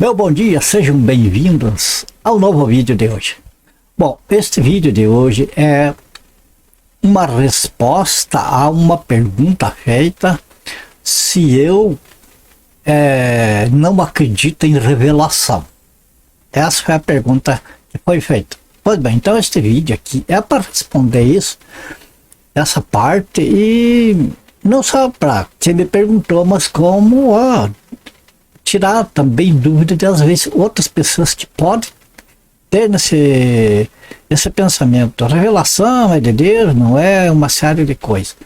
Meu bom dia, sejam bem-vindos ao novo vídeo de hoje. Bom, este vídeo de hoje é uma resposta a uma pergunta feita se eu não acredito em revelação. Essa foi a pergunta que foi feita. Pois bem, então este vídeo aqui é para responder isso, essa parte, e não só para quem me perguntou, mas como tirar também dúvida de, às vezes, outras pessoas que podem ter esse pensamento. A revelação é de Deus, não é, uma série de coisas.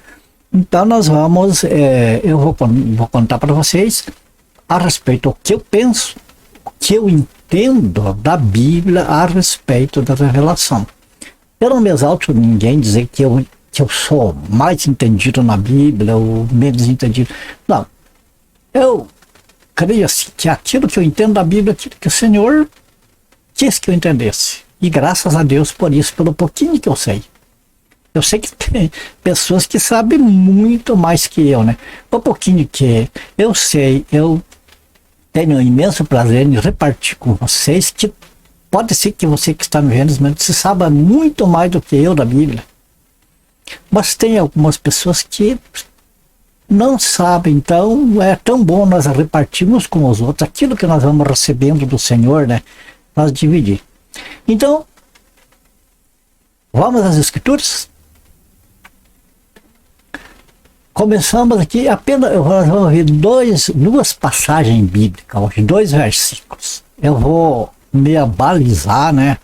Então nós vamos, eu vou contar para vocês a respeito do que eu penso, o que eu entendo da Bíblia a respeito da revelação. Eu não me exalto ninguém dizer que eu sou mais entendido na Bíblia ou menos entendido. Não, eu creio assim, que aquilo que eu entendo da Bíblia, aquilo que o Senhor quis que eu entendesse. E graças a Deus por isso, pelo pouquinho que eu sei. Eu sei que tem pessoas que sabem muito mais que eu, né? O pouquinho que eu sei, eu tenho um imenso prazer em repartir com vocês, que pode ser que você que está me vendo, você saiba muito mais do que eu da Bíblia. Mas tem algumas pessoas que não sabem, então é tão bom nós repartirmos com os outros aquilo que nós vamos recebendo do Senhor, né? Nós dividir. Então, vamos às Escrituras? Começamos aqui, apenas nós vamos ver duas passagens bíblicas, hoje, 2 versículos. Eu vou me balizar, né?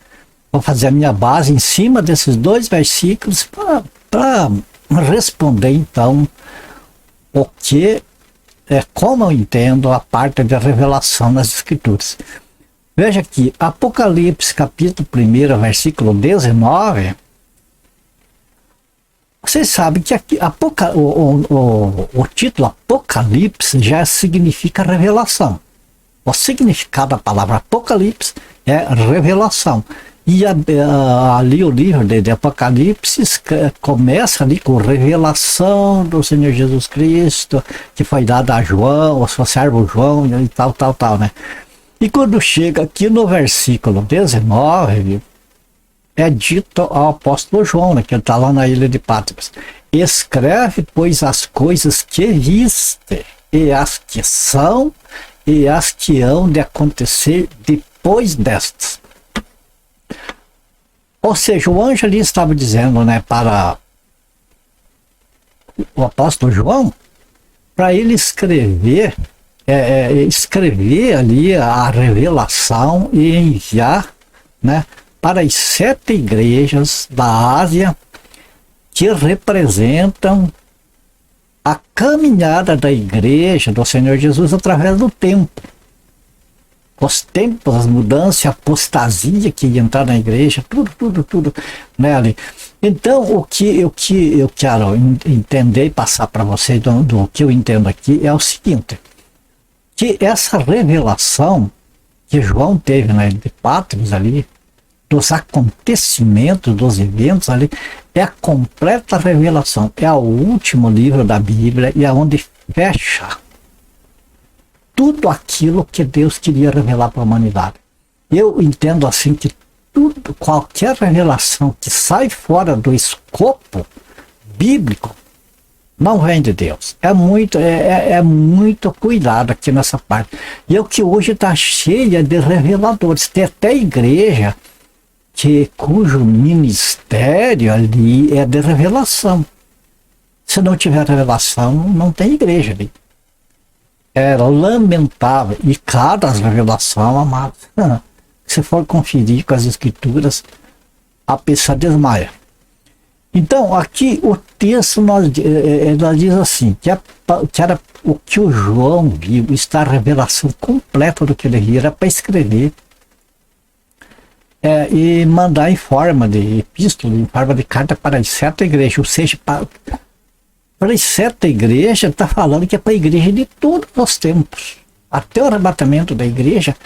Vou fazer a minha base em cima desses 2 versículos para responder, então, o que como eu entendo a parte da revelação nas Escrituras. Veja aqui, Apocalipse capítulo 1, versículo 19. Vocês sabem que aqui, o título Apocalipse já significa revelação. O significado da palavra Apocalipse é revelação. E ali o livro de Apocalipse começa ali com revelação do Senhor Jesus Cristo, que foi dada a João, ao seu servo João, e tal, né? E quando chega aqui no versículo 19, é dito ao apóstolo João, né, que está lá na ilha de Patmos: escreve, pois, as coisas que viste, e as que são, e as que hão de acontecer depois destas. Ou seja, o anjo ali estava dizendo, né, para o apóstolo João, para ele escrever ali a revelação e enviar, né, para as 7 igrejas da Ásia, que representam a caminhada da igreja do Senhor Jesus através do tempo. Os tempos, as mudanças, a apostasia que ia entrar na igreja, tudo, né, ali. Então, o que eu quero entender e passar para vocês do que eu entendo aqui é o seguinte: que essa revelação que João teve, né, de Patmos ali, dos acontecimentos, dos eventos ali, é a completa revelação. É o último livro da Bíblia e é onde fecha tudo aquilo que Deus queria revelar para a humanidade. Eu entendo assim que qualquer revelação que sai fora do escopo bíblico não vem de Deus. É muito cuidado aqui nessa parte. E é o que hoje está cheia de reveladores. Tem até igreja cujo ministério ali é de revelação. Se não tiver revelação, não tem igreja ali. É lamentável. E cada revelação, amado, se for conferir com as Escrituras, a pessoa desmaia. Então, aqui o texto nós diz assim, que era o que o João viu, está a revelação completa do que ele viu, era para escrever e mandar em forma de epístola, em forma de carta para as 7 igrejas, ou seja, para as 7 igrejas, está falando que é para a igreja de todos os tempos, até o arrebatamento da igreja.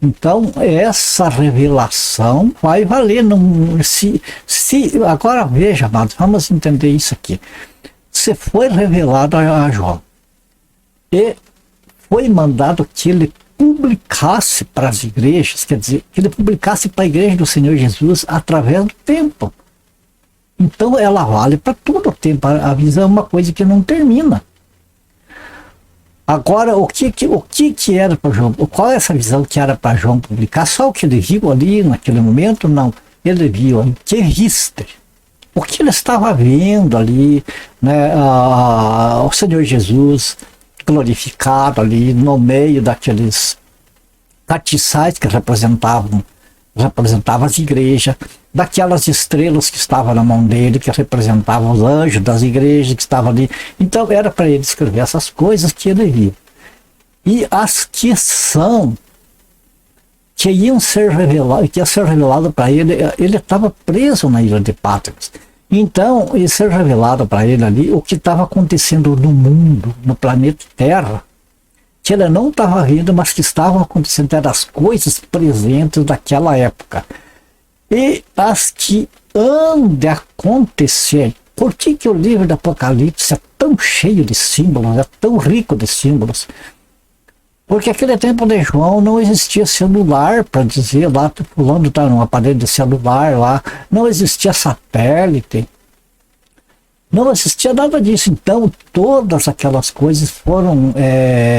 Então, essa revelação vai valer. Agora veja, amados, vamos entender isso aqui. Se foi revelado a João, e foi mandado que ele publicasse para as igrejas, quer dizer, que ele publicasse para a igreja do Senhor Jesus através do tempo. Então ela vale para todo o tempo. A visão é uma coisa que não termina. Agora, o que era para João? Qual é essa visão que era para João publicar? Só o que ele viu ali naquele momento? Não. Ele viu ali que viste. O que ele estava vendo ali, né, o Senhor Jesus glorificado ali no meio daqueles catiçais que representavam as igrejas, daquelas estrelas que estavam na mão dele, que representavam os anjos das igrejas que estavam ali. Então era para ele escrever essas coisas que ele viu. E as que iam ser reveladas, que ia ser revelado para ele, ele estava preso na ilha de Patmos. Então, ia ser revelado para ele ali o que estava acontecendo no mundo, no planeta Terra, que ele não estava vendo, mas que estavam acontecendo, eram as coisas presentes daquela época. E as que hão de acontecer. Por que o livro do Apocalipse é tão cheio de símbolos, é tão rico de símbolos? Porque aquele tempo de João não existia celular para dizer lá, fulano está num aparelho de celular lá, não existia satélite, não existia nada disso. Então todas aquelas coisas foram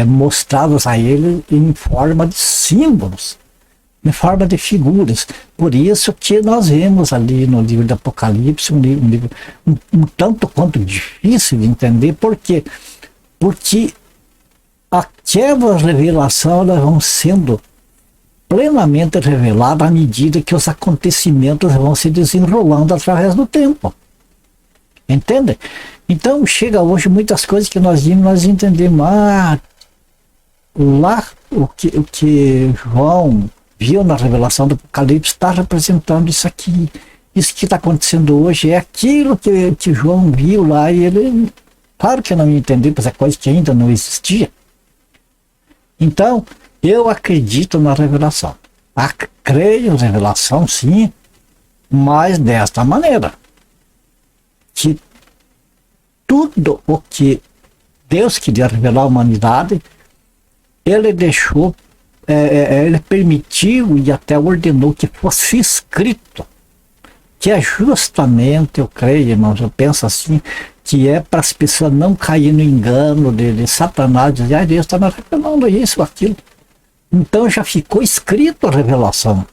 mostradas a ele em forma de símbolos, em forma de figuras. Por isso que nós vemos ali no livro do Apocalipse um livro um tanto quanto difícil de entender. Por quê? Porque aquelas revelações vão sendo plenamente reveladas à medida que os acontecimentos vão se desenrolando através do tempo. Entende? Então chega hoje muitas coisas que nós vimos, nós entendemos. Lá o que João viu na revelação do Apocalipse está representando isso aqui. Isso que está acontecendo hoje é aquilo que João viu lá, e ele, claro que não entendeu, pois é coisa que ainda não existia. Então, eu acredito na revelação. Creio na revelação, sim, mas desta maneira. Que tudo o que Deus queria revelar à humanidade, ele deixou, ele permitiu e até ordenou que fosse escrito. Que é justamente, eu creio, irmãos, eu penso assim, que é para as pessoas não caírem no engano de Satanás, dizer, Deus está me revelando isso ou aquilo. Então já ficou escrito a revelação.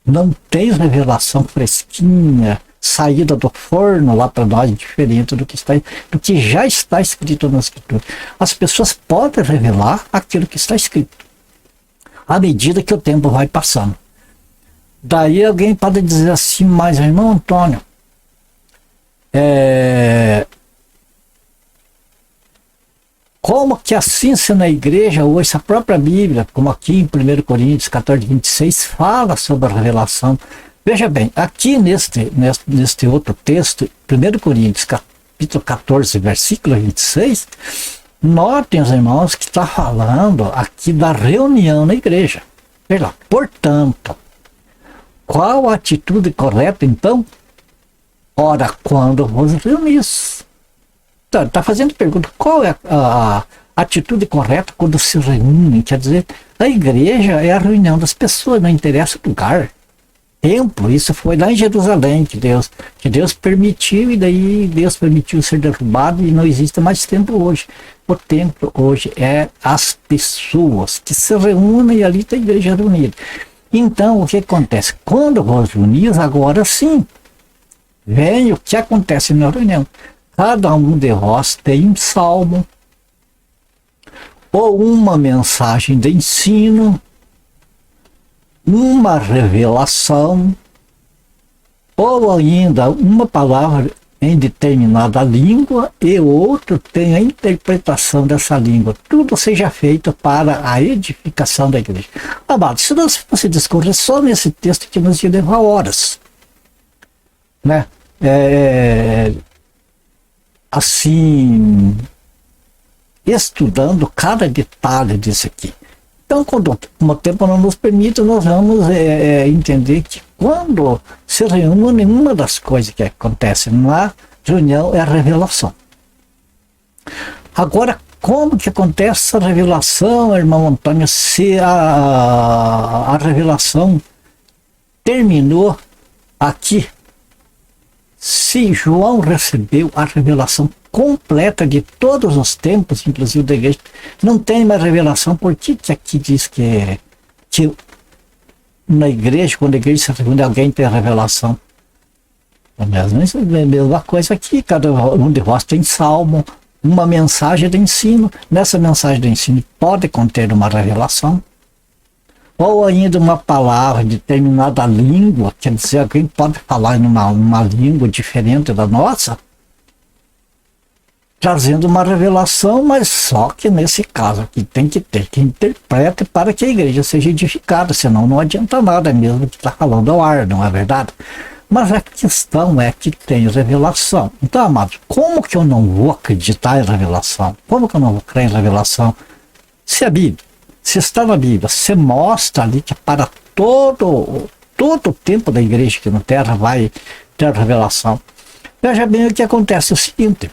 Não tem revelação fresquinha, saída do forno lá para nós, diferente do que já está escrito na Escritura. As pessoas podem revelar aquilo que está escrito, à medida que o tempo vai passando. Daí alguém pode dizer assim, mas irmão Antônio, como que assim se na igreja hoje, a própria Bíblia, como aqui em 1 Coríntios 14, 26, fala sobre a revelação. Veja bem, aqui neste outro texto, 1 Coríntios capítulo 14, versículo 26, notem os irmãos que está falando aqui da reunião na igreja. Veja lá, portanto, qual a atitude correta então? Ora, quando vos reunis. Está fazendo pergunta, qual é a atitude correta quando se reúnem? Quer dizer, a igreja é a reunião das pessoas, não interessa o lugar. Templo, isso foi lá em Jerusalém que Deus permitiu, e daí Deus permitiu ser derrubado e não existe mais templo hoje. O templo hoje é as pessoas que se reúnem e ali está a igreja reunida. Então, o que acontece? Quando vos reunis, agora sim, vem o que acontece na reunião. Cada um de vós tem um salmo, ou uma mensagem de ensino, uma revelação, ou ainda uma palavra em determinada língua, e outro tem a interpretação dessa língua. Tudo seja feito para a edificação da igreja. Amado, se nós fosse discorrer só nesse texto que nos ia levar horas, né? Assim, estudando cada detalhe disso aqui. Então, como o tempo não nos permite, nós vamos entender que quando se reúne, uma das coisas que acontece na reunião é a revelação. Agora, como que acontece essa revelação, irmão Antônio, se a revelação terminou aqui? Se João recebeu a revelação completa de todos os tempos, inclusive da igreja, não tem mais revelação, por que aqui diz que na igreja, quando a igreja se reúne, alguém tem a revelação? É a mesma coisa aqui, cada um de vós tem salmo, uma mensagem de ensino. Nessa mensagem de ensino pode conter uma revelação, ou ainda uma palavra de determinada língua, quer dizer, alguém pode falar em uma língua diferente da nossa, trazendo uma revelação, mas só que nesse caso aqui tem que ter que interprete para que a igreja seja edificada, senão não adianta nada, mesmo que está falando ao ar, não é verdade? Mas a questão é que tem revelação. Então, amados, como que eu não vou acreditar em revelação? Como que eu não vou crer em revelação? Se a Bíblia, se está na Bíblia, se mostra ali que para todo o tempo da igreja aqui na Terra vai ter revelação. Veja bem o que acontece, é o seguinte.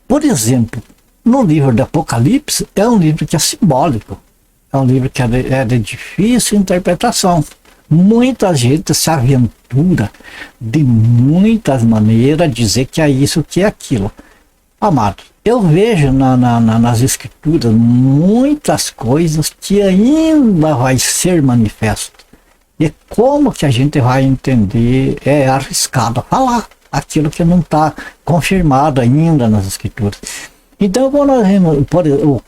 Por exemplo, no livro do Apocalipse, é um livro que é simbólico. É um livro que é de difícil interpretação. Muita gente se aventura de muitas maneiras a dizer que é isso, que é aquilo. Amado, eu vejo nas escrituras muitas coisas que ainda vai ser manifesto. E como que a gente vai entender? É arriscado falar aquilo que não está confirmado ainda nas escrituras. Então, quando nós vemos,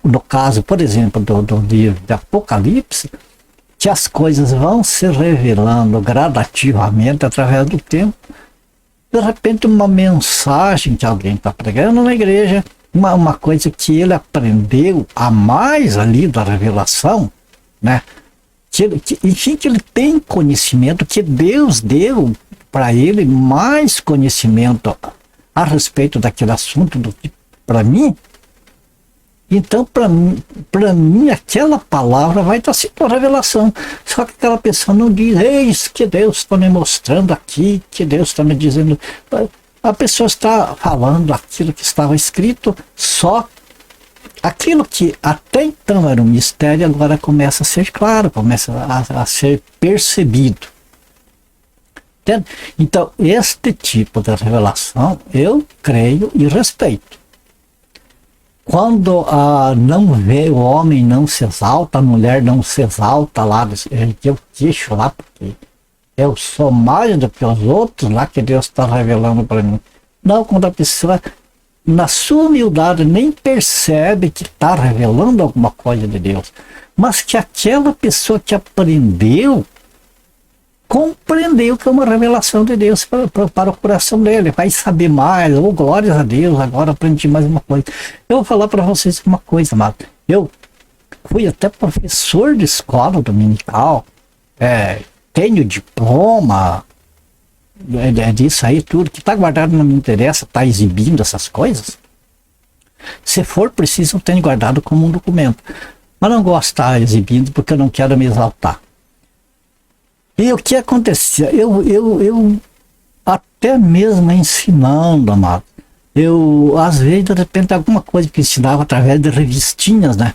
no caso, por exemplo, do livro de Apocalipse, que as coisas vão se revelando gradativamente através do tempo, de repente uma mensagem que alguém está pregando na igreja, uma coisa que ele aprendeu a mais ali da revelação, né? Enfim, que ele tem conhecimento, que Deus deu para ele mais conhecimento a respeito daquele assunto do que para mim. Então, para mim, aquela palavra vai estar sendo uma revelação. Só que aquela pessoa não diz, eis que Deus está me mostrando aqui, que Deus está me dizendo. A pessoa está falando aquilo que estava escrito, só aquilo que até então era um mistério, agora começa a ser claro, começa a ser percebido. Entende? Então, este tipo de revelação eu creio e respeito. Quando não vê, o homem não se exalta, a mulher não se exalta lá, eu queixo lá, porque eu sou mais do que os outros lá que Deus está revelando para mim. Não, quando a pessoa, na sua humildade, nem percebe que está revelando alguma coisa de Deus, mas que aquela pessoa que aprendeu, compreendeu que é uma revelação de Deus para o coração dele, vai saber mais, glórias a Deus, agora aprendi mais uma coisa. Eu vou falar para vocês uma coisa, amado. Eu fui até professor de escola dominical, tenho diploma disso aí, tudo que está guardado não me interessa, está exibindo essas coisas. Se for preciso, eu tenho guardado como um documento, mas não gosto de estar exibindo porque eu não quero me exaltar. E o que acontecia? Eu até mesmo ensinando, amado, eu às vezes de repente alguma coisa que ensinava através de revistinhas, né?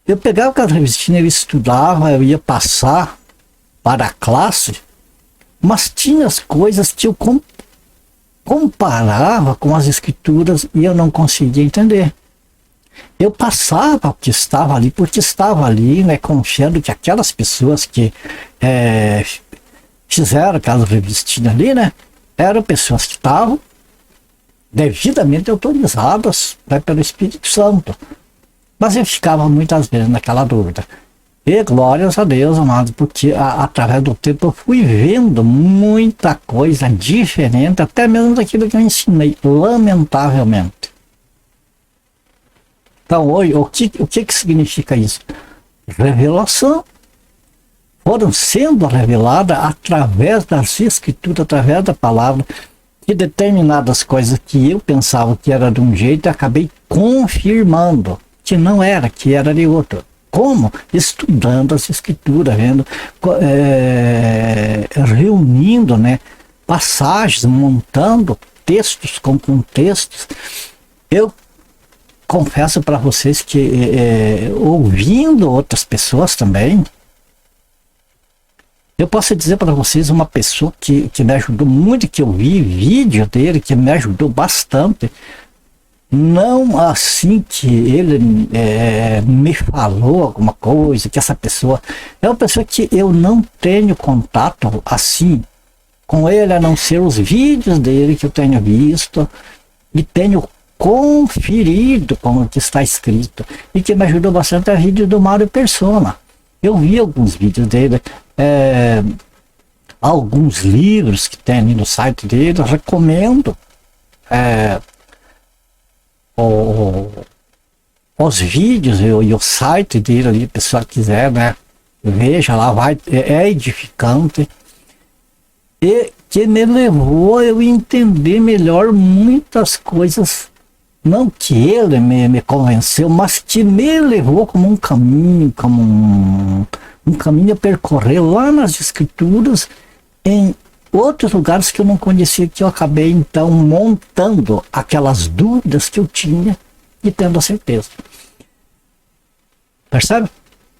Eu pegava aquelas revistinhas, eu estudava, eu ia passar para a classe, mas tinha as coisas que eu comparava com as escrituras e eu não conseguia entender. Eu passava o que estava ali, porque estava ali, né, confiando que aquelas pessoas que fizeram aquelas revistinhas ali, né, eram pessoas que estavam devidamente autorizadas, né, pelo Espírito Santo. Mas eu ficava muitas vezes naquela dúvida. E glórias a Deus, amado, porque através do tempo eu fui vendo muita coisa diferente, até mesmo daquilo que eu ensinei, lamentavelmente. Então, hoje, o que significa isso? Revelação. Foram sendo reveladas através das escrituras, através da palavra, que determinadas coisas que eu pensava que era de um jeito, acabei confirmando que não era, que era de outro. Como? Estudando as escrituras, vendo, reunindo, né, passagens, montando textos com contextos. Eu confesso para vocês que ouvindo outras pessoas também, eu posso dizer para vocês uma pessoa que me ajudou muito, que eu vi vídeo dele, que me ajudou bastante. Não assim que ele me falou alguma coisa, que essa pessoa é uma pessoa que eu não tenho contato assim com ele, a não ser os vídeos dele que eu tenho visto e tenho conferido como que está escrito, e que me ajudou bastante é vídeo do Mário Persona. Eu vi alguns vídeos dele, alguns livros que tem ali no site dele, eu recomendo os vídeos e o site dele ali, pessoal quiser, né, veja lá, é edificante, e que me levou a eu entender melhor muitas coisas, não que ele me convenceu, mas que me levou como um caminho, como um caminho a percorrer lá nas escrituras, em outros lugares que eu não conhecia, que eu acabei então montando aquelas dúvidas que eu tinha e tendo a certeza. Percebe?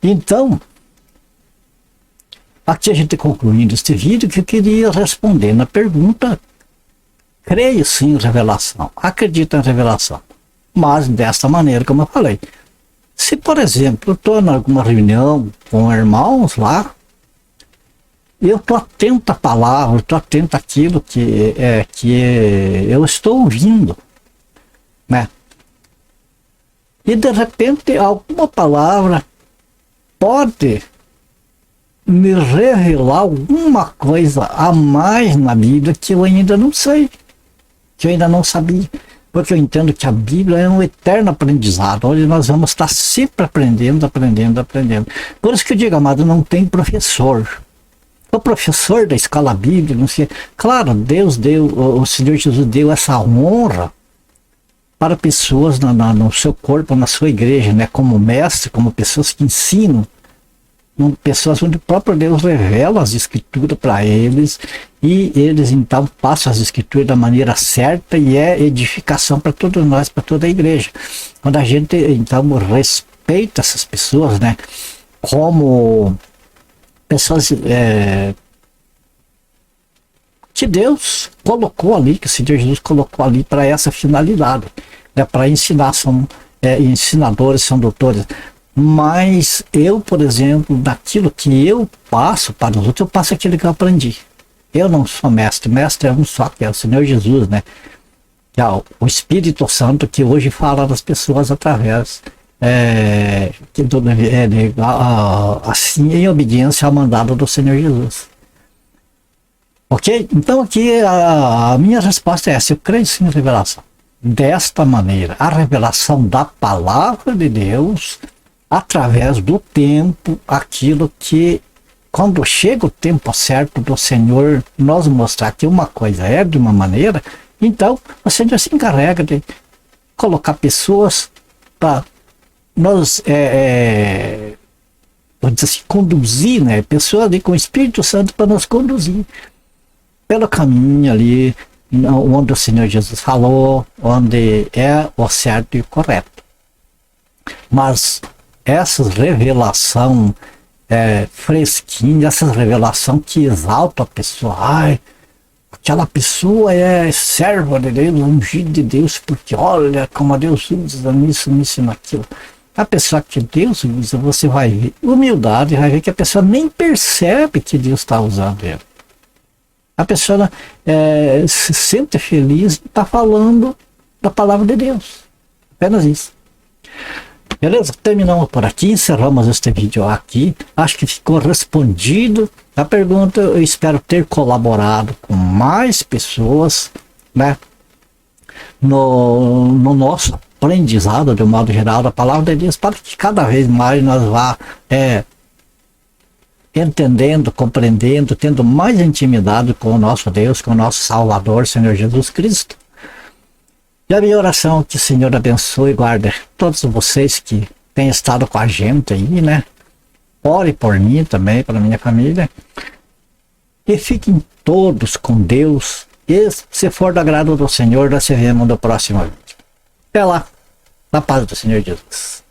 Então, aqui a gente concluindo este vídeo, que eu queria responder na pergunta: creio sim em revelação, acredito em revelação, mas desta maneira como eu falei. Se, por exemplo, eu estou em alguma reunião com irmãos lá, eu estou atento à palavra, estou atento àquilo que eu estou ouvindo, né? E de repente alguma palavra pode me revelar alguma coisa a mais na Bíblia que eu ainda não sei, que eu ainda não sabia. Porque eu entendo que a Bíblia é um eterno aprendizado, onde nós vamos estar sempre aprendendo. Por isso que eu digo, amado, não tem professor. O professor da escola bíblica, não sei. Claro, Deus deu, o Senhor Jesus deu essa honra para pessoas no seu corpo, na sua igreja, né? Como mestre, como pessoas que ensinam, pessoas onde o próprio Deus revela as escrituras para eles, e eles então passam as escrituras da maneira certa, e é edificação para todos nós, para toda a igreja. Quando a gente então respeita essas pessoas, né, como pessoas que Deus colocou ali, que o Senhor Jesus colocou ali para essa finalidade, né, para ensinar, são ensinadores, são doutores. Mas eu, por exemplo, daquilo que eu passo para os outros, eu passo aquilo que eu aprendi. Eu não sou mestre, mestre é um só, que é o Senhor Jesus, né? Que é o Espírito Santo que hoje fala das pessoas através, assim, em obediência ao mandado do Senhor Jesus. Ok? Então aqui a minha resposta é essa: eu creio sim em revelação. Desta maneira, a revelação da palavra de Deus, através do tempo, aquilo que, quando chega o tempo certo do Senhor nos mostrar que uma coisa é de uma maneira, então o Senhor se encarrega de colocar pessoas para nos vou dizer assim, conduzir, né? Pessoas ali com o Espírito Santo para nos conduzir pelo caminho ali onde o Senhor Jesus falou, onde é o certo e o correto. Mas essas revelações fresquinhas, essas revelações que exaltam a pessoa, aquela pessoa é serva de Deus, ungido de Deus, porque olha como Deus usa nisso e naquilo. A pessoa que Deus usa, você vai ver humildade, vai ver que a pessoa nem percebe que Deus está usando ela. A pessoa se sente feliz de estar falando da palavra de Deus. Apenas isso. Beleza? Terminamos por aqui, encerramos este vídeo aqui. Acho que ficou respondido a pergunta. Eu espero ter colaborado com mais pessoas, né, no nosso aprendizado, de um modo geral, da palavra de Deus, para que cada vez mais nós vá entendendo, compreendendo, tendo mais intimidade com o nosso Deus, com o nosso Salvador, Senhor Jesus Cristo. E a minha oração é que o Senhor abençoe e guarde todos vocês que têm estado com a gente aí, né? Ore por mim também, pela minha família. E fiquem todos com Deus. E se for do agrado do Senhor, nós se vemos no próximo vídeo. Até lá! Na paz do Senhor Jesus.